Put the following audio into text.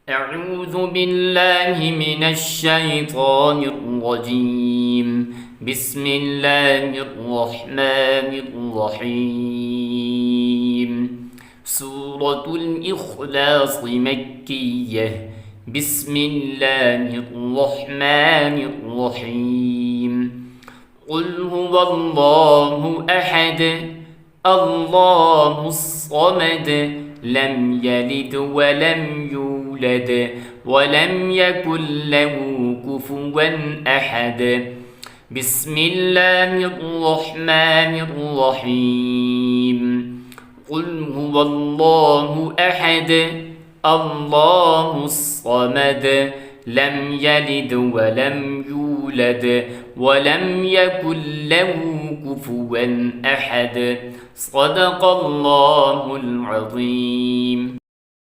أعوذ بالله من الشيطان الرجيم. بسم الله الرحمن الرحيم. سورة الإخلاص مكية. بسم الله الرحمن الرحيم. قل هو الله أحد الله الصمد لم يلد ولم يولد ولم يكن له كفوا أحد. بسم الله الرحمن الرحيم. قل هو الله أحد الله الصمد لم يلد ولم يولد ولم يكن له كفوا أحد. صدق الله العظيم.